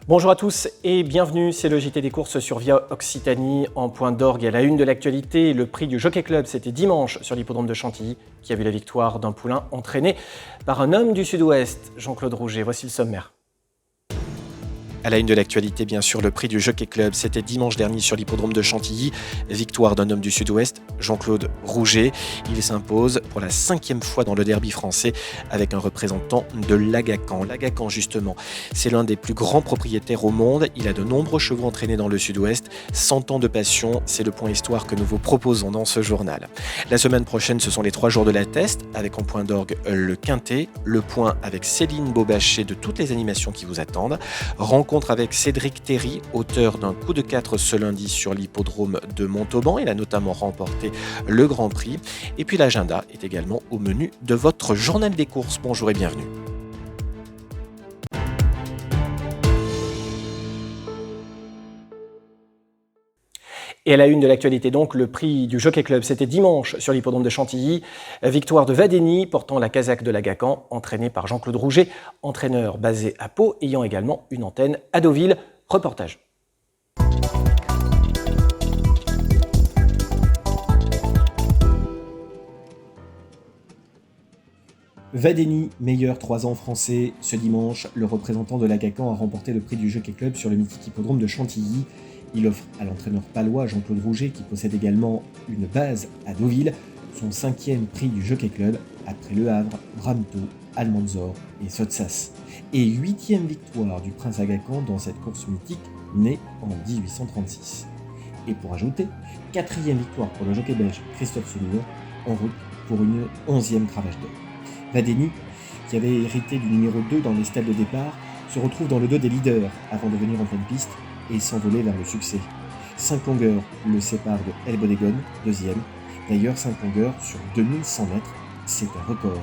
Bonjour à tous et bienvenue, c'est le JT des courses sur Via Occitanie en point d'orgue. À la une de l'actualité, le prix du Jockey Club, c'était dimanche sur l'hippodrome de Chantilly, qui a vu la victoire d'un poulain entraîné par un homme du Sud-Ouest, Jean-Claude Rouget. Voici le sommaire. À la une de l'actualité, bien sûr, le prix du Jockey Club, c'était dimanche dernier sur l'hippodrome de Chantilly. Victoire d'un homme du Sud-Ouest, Jean-Claude Rouget. Il s'impose pour la 5e fois dans le derby français avec un représentant de l'Agacan. L'Agacan, justement, c'est l'un des plus grands propriétaires au monde. Il a de nombreux chevaux entraînés dans le Sud-Ouest. 100 ans de passion, c'est le point histoire que nous vous proposons dans ce journal. La semaine prochaine, ce sont les 3 jours de la test, avec en point d'orgue le Quintet, le point avec Céline Beaubachet de toutes les animations qui vous attendent. Rencontre avec Cédric Terry, auteur d'un coup de 4 ce lundi sur l'hippodrome de Montauban. Il a notamment remporté le Grand Prix. Et puis l'agenda est également au menu de votre journal des courses. Bonjour et bienvenue. Et à la une de l'actualité donc, le prix du Jockey Club, c'était dimanche sur l'hippodrome de Chantilly. Victoire de Vadeni portant la casaque de l'Agacan, entraîné par Jean-Claude Rouget, entraîneur basé à Pau, ayant également une antenne à Deauville. Reportage. Vadeni, meilleur 3 ans français. Ce dimanche, le représentant de l'Agacan a remporté le prix du Jockey Club sur le mythique hippodrome de Chantilly. Il offre à l'entraîneur palois Jean-Claude Rouget, qui possède également une base à Deauville, son 5e prix du Jockey Club après Le Havre, Bramto, Almanzor et Sotsas. Et 8e victoire du Prince Agacan dans cette course mythique née en 1836. Et pour ajouter, 4e victoire pour le jockey belge Christophe Soumillon, en route pour une 11e cravache d'or. Vadeni, qui avait hérité du numéro 2 dans les stades de départ, se retrouve dans le dos des leaders avant de venir en pleine piste et s'envoler vers le succès. 5 longueurs le séparent de El Bodegon, 2e. D'ailleurs, 5 longueurs sur 2100 mètres, c'est un record.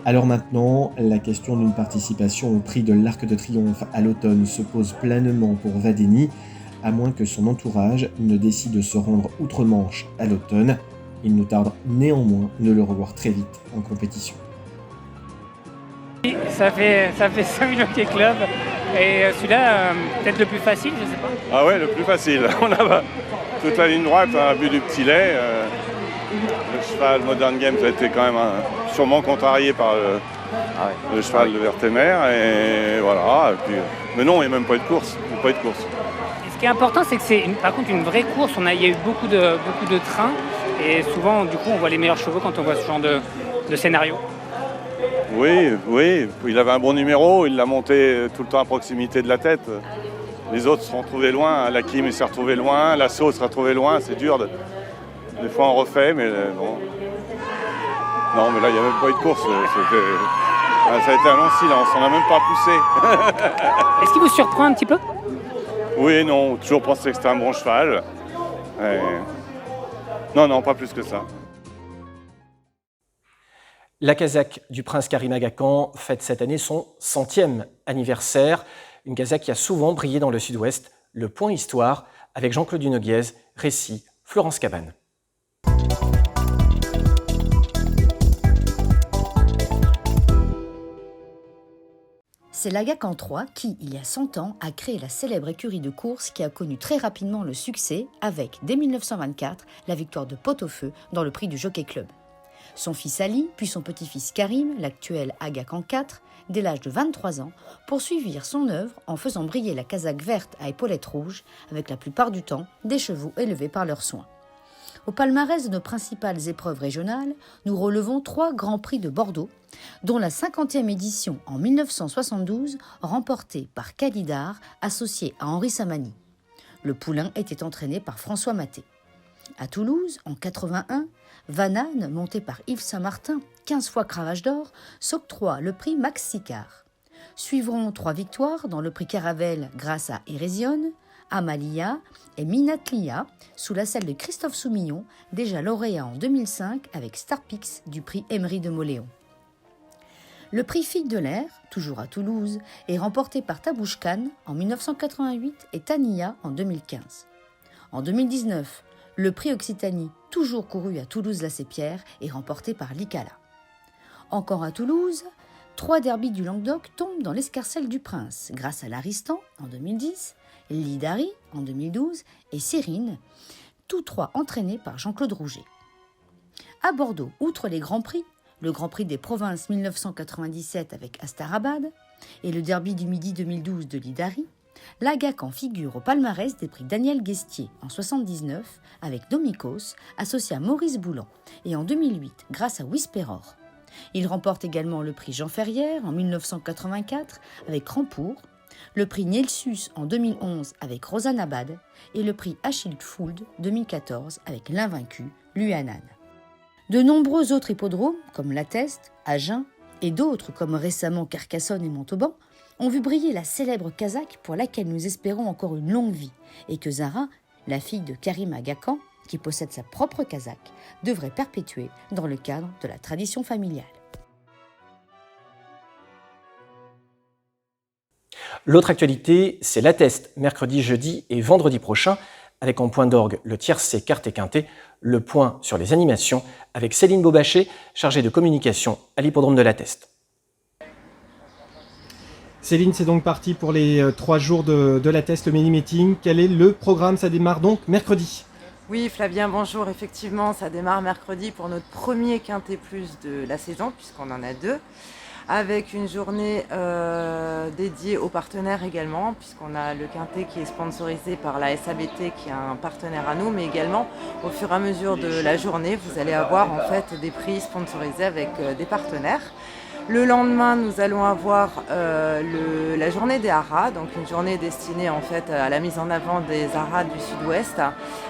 Alors maintenant, la question d'une participation au prix de l'Arc de Triomphe à l'automne se pose pleinement pour Vadeni, à moins que son entourage ne décide de se rendre outre-Manche à l'automne. Il nous tarde néanmoins de le revoir très vite en compétition. Ça fait 5 Jockey Club et celui-là, peut-être le plus facile, je sais pas. Ah ouais, le plus facile. On a toute la ligne droite, un but du petit lait. Le cheval Modern Game, ça a été quand même sûrement contrarié par le cheval de Vertemer. Et voilà. Et puis, mais non, il n'y a même pas eu de course. Et ce qui est important, c'est que c'est par contre une vraie course. Il y a eu beaucoup de trains. Et souvent, du coup, on voit les meilleurs chevaux quand on voit ce genre de scénario. Oui, il avait un bon numéro, il l'a monté tout le temps à proximité de la tête. Les autres se sont retrouvés loin, la Kim s'est retrouvé loin, l'Assaut s'est retrouvé loin, c'est dur. Des fois on refait, mais bon. Non, mais là, il n'y a même pas eu de course. Ça a été un long silence, on n'a même pas poussé. Est-ce qu'il vous surprend un petit peu ? Oui, non, toujours pensé que c'était un bon cheval. Non, pas plus que ça. La casaque du Prince Karim Agacan fête cette année son 100e anniversaire. Une casaque qui a souvent brillé dans le Sud-Ouest. Le point histoire avec Jean-Claude Dunoguiez, récit Florence Cabane. C'est l'Agacan 3 qui, il y a 100 ans, a créé la célèbre écurie de course qui a connu très rapidement le succès avec, dès 1924, la victoire de Pot-au-Feu dans le prix du Jockey Club. Son fils Ali, puis son petit-fils Karim, l'actuel Agacan 4, dès l'âge de 23 ans, poursuivirent son œuvre en faisant briller la casaque verte à épaulettes rouges, avec la plupart du temps des chevaux élevés par leurs soins. Au palmarès de nos principales épreuves régionales, nous relevons 3 Grands Prix de Bordeaux, dont la 50e édition en 1972, remportée par Calidar, associé à Henri Samani. Le poulain était entraîné par François Maté. À Toulouse, en 81, Vanane, monté par Yves Saint-Martin, 15 fois cravache d'or, s'octroie le prix Max Sicard. Suivront 3 victoires dans le prix Caravelle grâce à Hérésione, Amalia et Minatlia, sous la selle de Christophe Soumillon, déjà lauréat en 2005 avec Starpix du prix Emery de Moléon. Le prix Fille de l'air, toujours à Toulouse, est remporté par Tabouche Khan en 1988 et Tania en 2015. En 2019, Le prix Occitanie, toujours couru à Toulouse-la-Sépierre, est remporté par l'Icala. Encore à Toulouse, 3 derbys du Languedoc tombent dans l'escarcelle du Prince, grâce à l'Aristan en 2010, l'Idari en 2012 et Sérine, tous 3 entraînés par Jean-Claude Rouget. À Bordeaux, outre les Grands Prix, le Grand Prix des Provinces 1997 avec Astarabad et le Derby du Midi 2012 de l'Idari, l'Agacan figure au palmarès des prix Daniel Guestier en 1979 avec Domikos, associé à Maurice Boulan, et en 2008 grâce à Whisperor. Il remporte également le prix Jean Ferrière en 1984 avec Rampour, le prix Nielsus en 2011 avec Rosanne Abad et le prix Achille Fould 2014 avec l'invaincu Luanan. De nombreux autres hippodromes, comme La Teste, Agen, et d'autres, comme récemment Carcassonne et Montauban, ont vu briller la célèbre Kazakh pour laquelle nous espérons encore une longue vie, et que Zara, la fille de Karim Agacan, qui possède sa propre Kazakh, devrait perpétuer dans le cadre de la tradition familiale. L'autre actualité, c'est La Teste, mercredi, jeudi et vendredi prochain, avec en point d'orgue le tiercé carte et quintet, le point sur les animations, avec Céline Beaubachet, chargée de communication à l'hippodrome de La Teste. Céline, c'est donc parti pour les 3 jours de La Teste, le mini-meeting. Quel est le programme? Ça démarre donc mercredi. Oui, Flavien, bonjour. Effectivement, ça démarre mercredi pour notre premier quintet plus de la saison, puisqu'on en a 2. Avec une journée dédiée aux partenaires également, puisqu'on a le quintet qui est sponsorisé par la SABT, qui est un partenaire à nous, mais également au fur et à mesure de la journée, vous allez avoir en fait des prix sponsorisés avec des partenaires. Le lendemain, nous allons avoir la journée des haras, donc une journée destinée en fait à la mise en avant des haras du sud-ouest,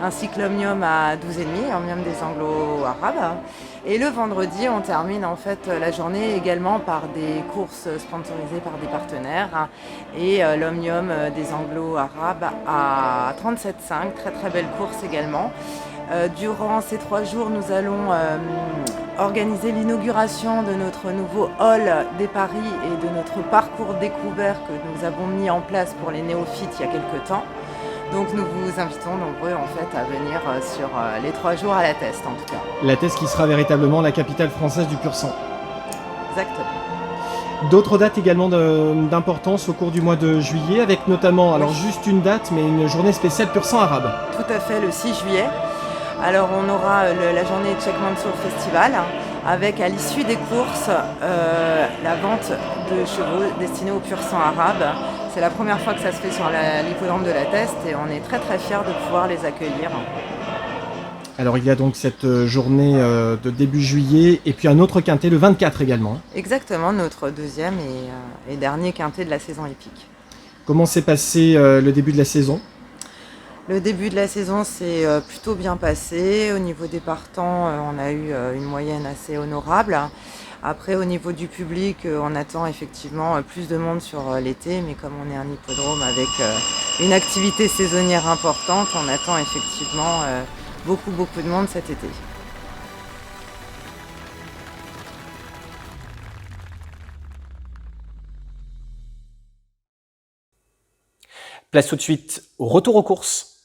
ainsi que l'omnium à 12,5, omnium des anglo-arabes. Et le vendredi, on termine en fait la journée également par des courses sponsorisées par des partenaires et l'omnium des anglo-arabes à 37,5, très très belle course également. Durant ces 3 jours, nous allons organiser l'inauguration de notre nouveau hall des paris et de notre parcours découvert que nous avons mis en place pour les néophytes il y a quelques temps. Donc nous vous invitons nombreux en fait à venir sur les 3 jours à La Teste en tout cas. La Teste qui sera véritablement la capitale française du pur sang. Exactement. D'autres dates également d'importance au cours du mois de juillet, avec notamment, alors juste une date, mais une journée spéciale pur sang arabe. Tout à fait, le 6 juillet. Alors on aura la journée Cheikh Mansour Festival avec à l'issue des courses la vente de chevaux destinés au pur sang arabe. C'est la première fois que ça se fait sur l'hippodrome de La Teste et on est très très fiers de pouvoir les accueillir. Alors il y a donc cette journée de début juillet et puis un autre quintet le 24 également. Exactement, notre deuxième et dernier quintet de la saison hippique. Comment s'est passé le début de la saison ? Le début de la saison s'est plutôt bien passé. Au niveau des partants, on a eu une moyenne assez honorable. Après, au niveau du public, on attend effectivement plus de monde sur l'été, mais comme on est un hippodrome avec une activité saisonnière importante, on attend effectivement beaucoup de monde cet été. Place tout de suite au retour aux courses.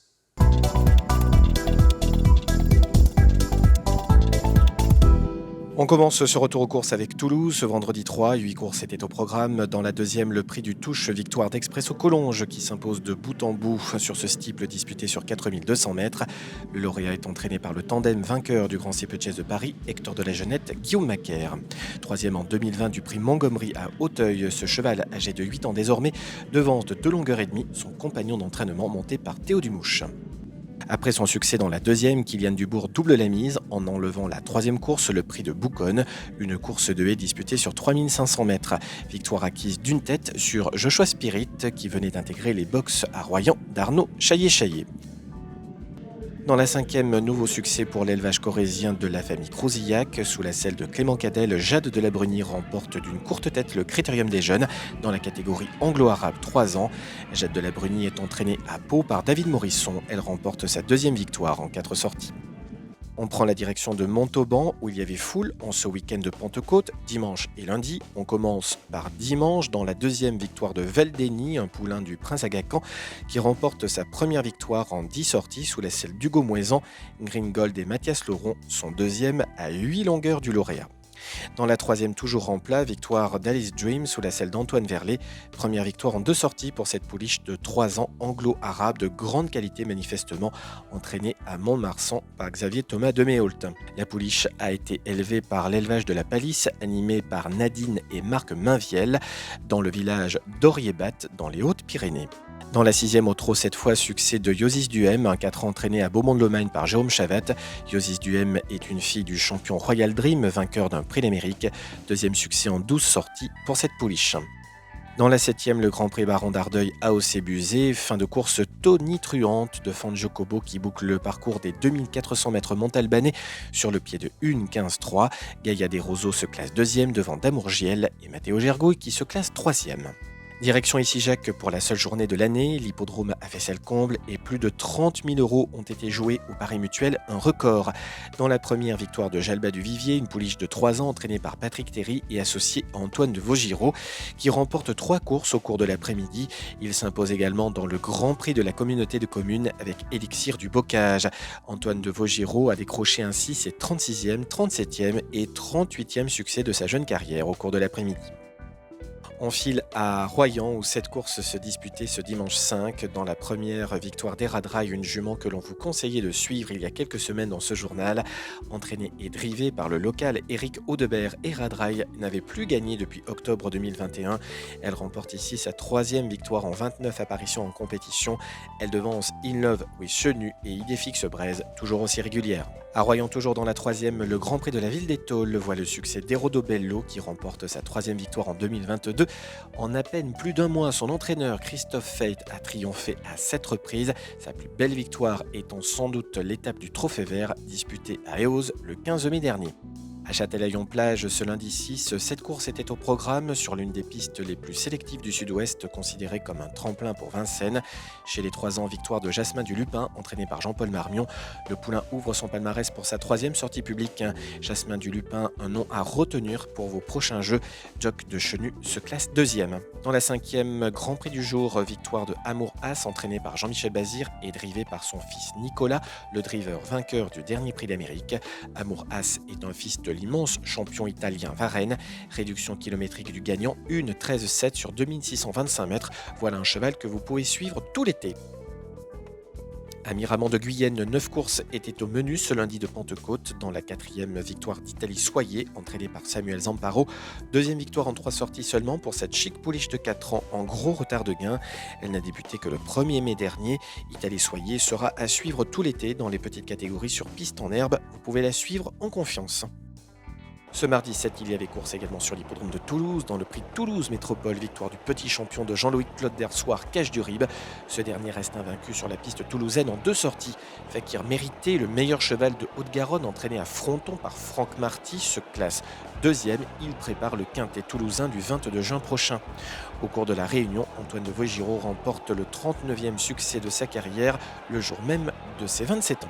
On commence ce retour aux courses avec Toulouse. Ce vendredi 3, 8 courses étaient au programme. Dans la deuxième, le prix du Touche, victoire d'Expresso Collonges qui s'impose de bout en bout sur ce steeple disputé sur 4200 mètres. Le lauréat est entraîné par le tandem vainqueur du Grand Steeple Chase de Paris, Hector de la Jeunette, Guillaume Macaire. Troisième en 2020 du prix Montgomery à Auteuil. Ce cheval âgé de 8 ans désormais devance de 2 longueurs et demie son compagnon d'entraînement monté par Théo Dumouche. Après son succès dans la deuxième, Kylian Dubourg double la mise en enlevant la troisième course, le prix de Bouconne, une course de haie disputée sur 3500 mètres. Victoire acquise d'une tête sur Joshua Spirit qui venait d'intégrer les box à Royan d'Arnaud Chaillet-Chaillet. Dans la cinquième, nouveau succès pour l'élevage corrézien de la famille Crouzillac. Sous la selle de Clément Cadel, Jade de la Bruni remporte d'une courte tête le Critérium des Jeunes dans la catégorie anglo-arabe 3 ans. Jade de la Bruni est entraînée à Pau par David Morisson. Elle remporte sa deuxième victoire en 4 sorties. On prend la direction de Montauban où il y avait foule en ce week-end de Pentecôte, dimanche et lundi. On commence par dimanche dans la deuxième victoire de Valdeny, un poulain du Prince Agacan qui remporte sa première victoire en 10 sorties sous la selle d'Hugo Moisan. Gringold et Mathias Lauron sont deuxième à 8 longueurs du lauréat. Dans la troisième, toujours en plat, victoire d'Alice Dream sous la selle d'Antoine Verlet. Première victoire en 2 sorties pour cette pouliche de 3 ans anglo-arabe de grande qualité manifestement, entraînée à Mont-de-Marsan par Xavier Thomas de Méholt. La pouliche a été élevée par l'élevage de la Palisse, animée par Nadine et Marc Mainviel, dans le village d'Oriebat, dans les Hautes-Pyrénées. Dans la 6e au trot, cette fois, succès de Yosis Duhem, un 4 ans entraîné à Beaumont-de-Lomagne par Jérôme Chavat. Yosis Duhem est une fille du champion Royal Dream, vainqueur d'un prix d'Amérique. Deuxième succès en 12 sorties pour cette pouliche. Dans la 7e, le Grand Prix Baron d'Ardeuil AOC Buzet, fin de course tonitruante de Fangio Kobo qui boucle le parcours des 2400 mètres montalbanais sur le pied de 1,15-3. Gaïa des Roseaux se classe 2e devant Damour Giel et Matteo Gergouille qui se classe 3e. Direction Issy-Jacques pour la seule journée de l'année, l'hippodrome a fait ses combles et plus de 30 000 € ont été joués au Paris Mutuel, un record. Dans la première victoire de Jalba du Vivier, une pouliche de 3 ans entraînée par Patrick Théry et associée à Antoine de Vaugirard qui remporte 3 courses au cours de l'après-midi. Il s'impose également dans le Grand Prix de la communauté de communes avec Élixir du Bocage. Antoine de Vaugirard a décroché ainsi ses 36e, 37e et 38e succès de sa jeune carrière au cours de l'après-midi. On file à Royan où cette course se disputait ce dimanche 5 dans la première victoire d'Eradrail, une jument que l'on vous conseillait de suivre il y a quelques semaines dans ce journal. Entraînée et drivée par le local Éric Audebert, Eradrail n'avait plus gagné depuis octobre 2021. Elle remporte ici sa 3e victoire en 29 apparitions en compétition. Elle devance In Love with Chenu et Idéfix Braise, toujours aussi régulière. À Royan, toujours dans la 3e, le Grand Prix de la Ville d'Étole voit le succès d'Erodo Bello qui remporte sa 3e victoire en 2022. En à peine plus d'un mois, son entraîneur Christophe Feit a triomphé à 7 reprises. Sa plus belle victoire étant sans doute l'étape du Trophée Vert disputée à Eauze le 15 mai dernier. À Châtelaillon-Plage, ce lundi 6, cette course était au programme sur l'une des pistes les plus sélectives du sud-ouest, considérée comme un tremplin pour Vincennes. Chez les 3 ans, victoire de Jasmin du Lupin, entraîné par Jean-Paul Marmion. Le poulain ouvre son palmarès pour sa 3e sortie publique. Jasmin du Lupin, un nom à retenir pour vos prochains jeux. Jock de Chenu se classe 2e. Dans la 5e, Grand Prix du jour, victoire de Amour As, entraîné par Jean-Michel Bazir et drivé par son fils Nicolas, le driver vainqueur du dernier prix d'Amérique. Amour As est un fils de l'immense champion italien Varenne. Réduction kilométrique du gagnant, 1,13,7 sur 2625 mètres. Voilà un cheval que vous pouvez suivre tout l'été. À Miramont de Guyenne, 9 courses étaient au menu ce lundi de Pentecôte dans la 4e victoire d'Italie Soyer, entraînée par Samuel Zamparo. 2e victoire en 3 sorties seulement pour cette chic pouliche de 4 ans en gros retard de gain. Elle n'a débuté que le 1er mai dernier. Italie Soyer sera à suivre tout l'été dans les petites catégories sur piste en herbe. Vous pouvez la suivre en confiance. Ce mardi 7, il y avait course également sur l'hippodrome de Toulouse, dans le prix Toulouse Métropole, victoire du petit champion de Jean-Louis Claude d'Ersoir, Cache du Rib. Ce dernier reste invaincu sur la piste toulousaine en 2 sorties. Fakir mérité, le meilleur cheval de Haute-Garonne, entraîné à Fronton par Franck Marty, se classe 2e. Il prépare le quintet toulousain du 22 juin prochain. Au cours de la réunion, Antoine de Vaugirard remporte le 39e succès de sa carrière, le jour même de ses 27 ans.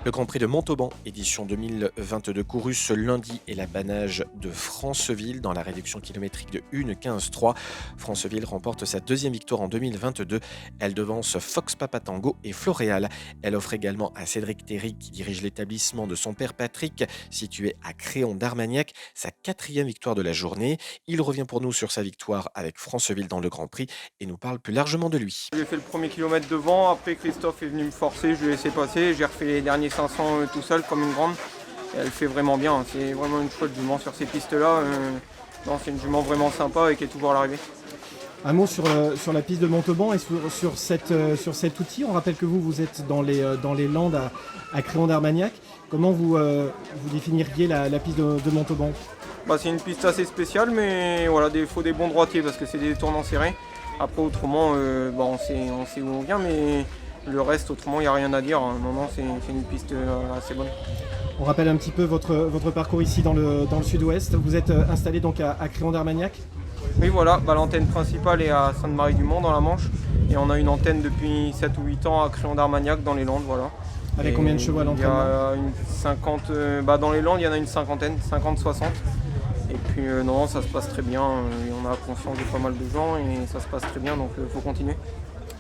Le Grand Prix de Montauban, édition 2022, couru ce lundi est l'apanage de Franceville dans la réduction kilométrique de 1,15,3. Franceville remporte sa 2e victoire en 2022. Elle devance Fox Papa Tango et Floréal. Elle offre également à Cédric Théry, qui dirige l'établissement de son père Patrick, situé à Créon d'Armagnac, sa 4e victoire de la journée. Il revient pour nous sur sa victoire avec Franceville dans le Grand Prix et nous parle plus largement de lui. J'ai fait le premier kilomètre devant, après Christophe est venu me forcer, je lui ai laissé passer, j'ai refait les derniers 500 tout seul comme une grande. Et elle fait vraiment bien, c'est vraiment une chouette jument sur ces pistes-là. C'est une jument vraiment sympa et qui est toujours à l'arrivée. Un mot sur la piste de Montauban et sur cet outil. On rappelle que vous êtes dans les Landes à Créon d'Armagnac. Comment vous définiriez la piste de Montauban ? C'est une piste assez spéciale, mais voilà, il faut des bons droitiers parce que c'est des tournants serrés. Après, autrement, on sait où on vient, mais le reste, autrement, il n'y a rien à dire. Non, c'est une piste assez bonne. On rappelle un petit peu votre parcours ici dans le sud-ouest. Vous êtes installé donc à Créon d'Armagnac ? Oui, voilà, l'antenne principale est à Sainte-Marie-du-Mont dans la Manche. Et on a une antenne depuis 7 ou 8 ans à Créon d'Armagnac dans les Landes, voilà. Avec Et combien de chevaux à l'entraînement? Il y a une 50, dans les Landes, il y en a une cinquantaine, 50-60. Et puis non, ça se passe très bien. On a confiance de pas mal de gens et ça se passe très bien, donc il faut continuer.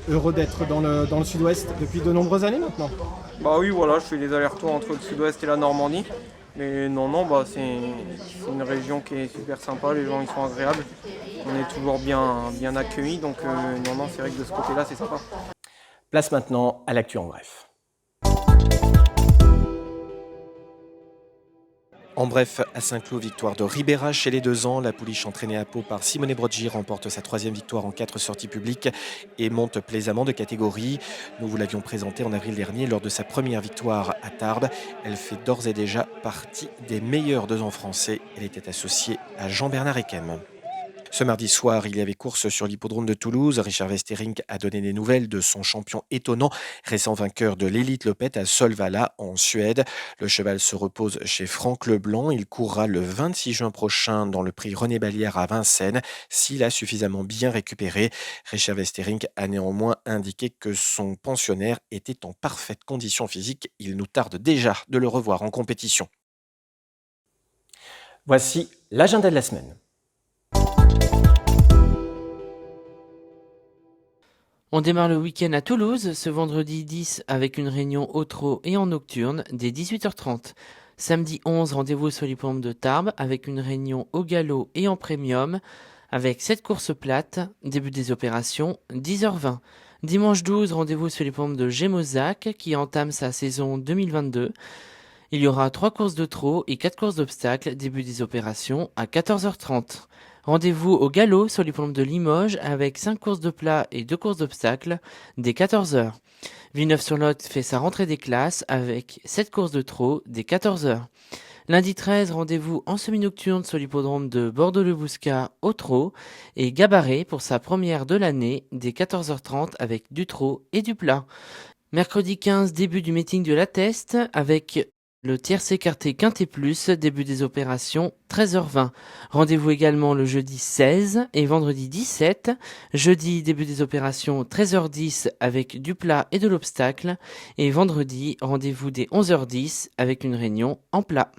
Heureux d'être dans le sud-ouest depuis de nombreuses années maintenant? Bah oui, voilà, je fais les allers-retours entre le sud-ouest et la Normandie. Mais non, c'est une région qui est super sympa, les gens ils sont agréables. On est toujours bien accueillis, donc c'est vrai que de ce côté-là, c'est sympa. Place maintenant à l'actu en bref. En bref, à Saint-Cloud, victoire de Ribera chez les 2 ans. La pouliche entraînée à Pau par Simone Broggi remporte sa 3e victoire en 4 sorties publiques et monte plaisamment de catégorie. Nous vous l'avions présentée en avril dernier lors de sa première victoire à Tarbes. Elle fait d'ores et déjà partie des meilleurs 2 ans français. Elle était associée à Jean-Bernard Ekem. Ce mardi soir, il y avait course sur l'hippodrome de Toulouse. Richard Westerink a donné des nouvelles de son champion étonnant, récent vainqueur de l'Élite Lopette à Solvalla en Suède. Le cheval se repose chez Franck Leblanc. Il courra le 26 juin prochain dans le prix René Ballière à Vincennes s'il a suffisamment bien récupéré. Richard Westerink a néanmoins indiqué que son pensionnaire était en parfaite condition physique. Il nous tarde déjà de le revoir en compétition. Voici l'agenda de la semaine. On démarre le week-end à Toulouse, ce vendredi 10 avec une réunion au trot et en nocturne dès 18h30. Samedi 11, rendez-vous sur l'hippodrome de Tarbes avec une réunion au galop et en premium avec 7 courses plates, début des opérations 10h20. Dimanche 12, rendez-vous sur l'hippodrome de Gémozac qui entame sa saison 2022. Il y aura 3 courses de trot et 4 courses d'obstacles, début des opérations à 14h30. Rendez-vous au galop sur l'hippodrome de Limoges avec 5 courses de plat et 2 courses d'obstacles dès 14h. Villeneuve-sur-Lot fait sa rentrée des classes avec 7 courses de trot dès 14h. Lundi 13, rendez-vous en semi-nocturne sur l'hippodrome de Bordeaux-le-Bouscat au trot et Gabaret pour sa première de l'année dès 14h30 avec du trot et du plat. Mercredi 15, début du meeting de la Teste avec le tiercé écarté Quintet Plus, début des opérations 13h20. Rendez-vous également le jeudi 16 et vendredi 17. Jeudi, début des opérations 13h10 avec du plat et de l'obstacle. Et vendredi, rendez-vous dès 11h10 avec une réunion en plat.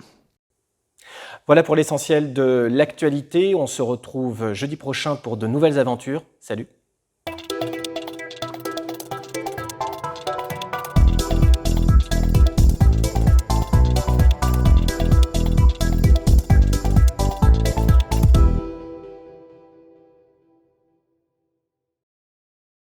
Voilà pour l'essentiel de l'actualité. On se retrouve jeudi prochain pour de nouvelles aventures. Salut!